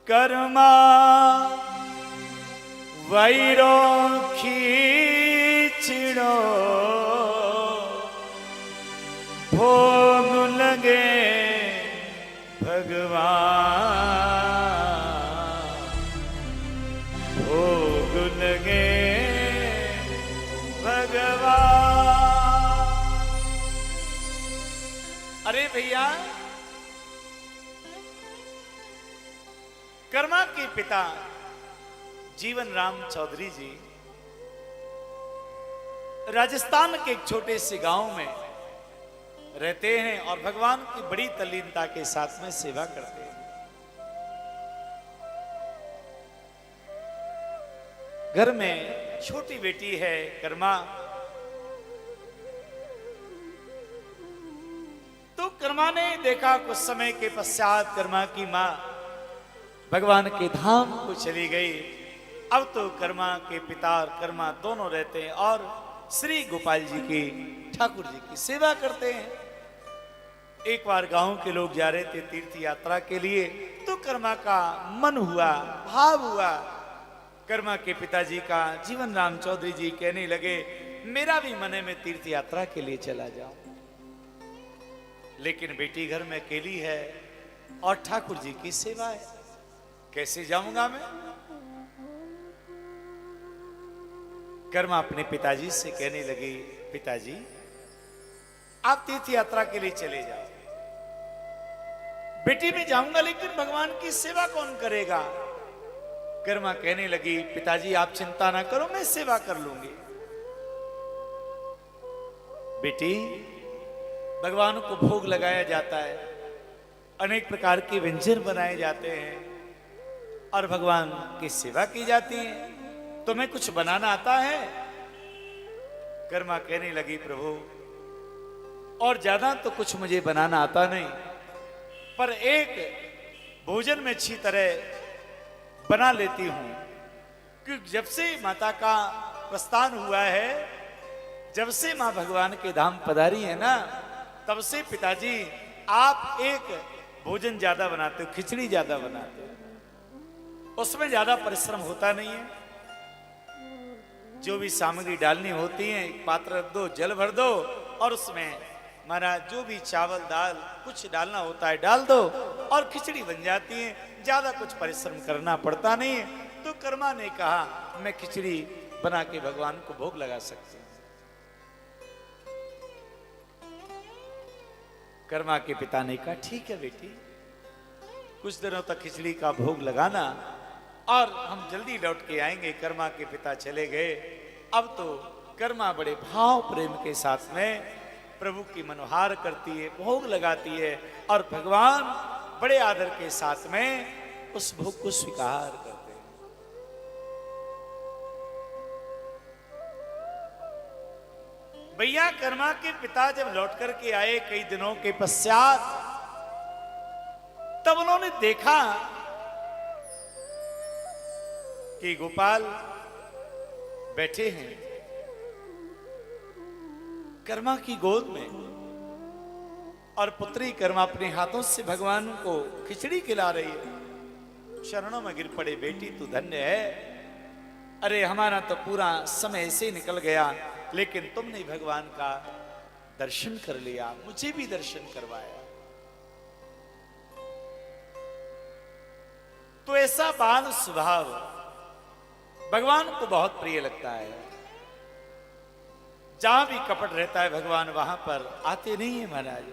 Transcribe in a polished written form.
Karma Vero खींचड़ो भोग लगे भगवान, भोग लगे भगवान। अरे भैया, कर्मा के पिता जीवन राम चौधरी जी राजस्थान के एक छोटे से गांव में रहते हैं और भगवान की बड़ी तल्लीनता के साथ में सेवा करते हैं। घर में छोटी बेटी है कर्मा। तो कर्मा ने देखा कुछ समय के पश्चात कर्मा की मां भगवान के धाम को चली गई। अब तो कर्मा के पिता और कर्मा दोनों रहते हैं और श्री गोपाल जी की, ठाकुर जी की सेवा करते हैं। एक बार गांव के लोग जा रहे थे तीर्थ यात्रा के लिए, तो कर्मा का मन हुआ, भाव हुआ। कर्मा के पिताजी का जीवन राम चौधरी जी कहने लगे, मेरा भी मन है मैं तीर्थ यात्रा के लिए चला जाऊं, लेकिन बेटी घर में अकेली है और ठाकुर जी की सेवा है, कैसे जाऊंगा मैं। कर्मा अपने पिताजी से कहने लगी, पिताजी आप तीर्थ यात्रा के लिए चले जाओ, बेटी मैं जाऊंगा लेकिन भगवान की सेवा कौन करेगा। कर्मा कहने लगी, पिताजी आप चिंता ना करो, मैं सेवा कर लूंगी। बेटी, भगवान को भोग लगाया जाता है, अनेक प्रकार के व्यंजन बनाए जाते हैं और भगवान की सेवा की जाती है, तुम्हें कुछ बनाना आता है। कर्मा कहने लगी, प्रभु और ज्यादा तो कुछ मुझे बनाना आता नहीं, पर एक भोजन में अच्छी तरह बना लेती हूं, क्योंकि जब से माता का प्रस्थान हुआ है, जब से मां भगवान के धाम पधारी है ना, तब से पिताजी आप एक भोजन ज्यादा बनाते हो, खिचड़ी ज्यादा बनाते हो, उसमें ज्यादा परिश्रम होता नहीं है। जो भी सामग्री डालनी होती है एक पात्र रख दो, जल भर दो और उसमें महाराज जो भी चावल दाल कुछ डालना होता है डाल दो और खिचड़ी बन जाती है, ज्यादा कुछ परिश्रम करना पड़ता नहीं है। तो कर्मा ने कहा, मैं खिचड़ी बना के भगवान को भोग लगा सकती हूं। कर्मा के पिता ने कहा, ठीक है बेटी, कुछ दिनों तक खिचड़ी का भोग लगाना और हम जल्दी लौट के आएंगे। कर्मा के पिता चले गए। अब तो कर्मा बड़े भाव प्रेम के साथ में प्रभु की मनोहार करती है, भोग लगाती है और भगवान बड़े आदर के साथ में उस भोग को स्वीकार करते हैं। भैया, कर्मा के पिता जब लौट करके आए कई दिनों के पश्चात, तब उन्होंने देखा कि गोपाल बैठे हैं कर्मा की गोद में और पुत्री कर्मा अपने हाथों से भगवान को खिचड़ी खिला रही है। शरणों में गिर पड़े, बेटी तू धन्य है, अरे हमारा तो पूरा समय ऐसे निकल गया, लेकिन तुमने भगवान का दर्शन कर लिया, मुझे भी दर्शन करवाया। तो ऐसा बाल स्वभाव भगवान को बहुत प्रिय लगता है। जहां भी कपट रहता है भगवान वहां पर आते नहीं है महाराज।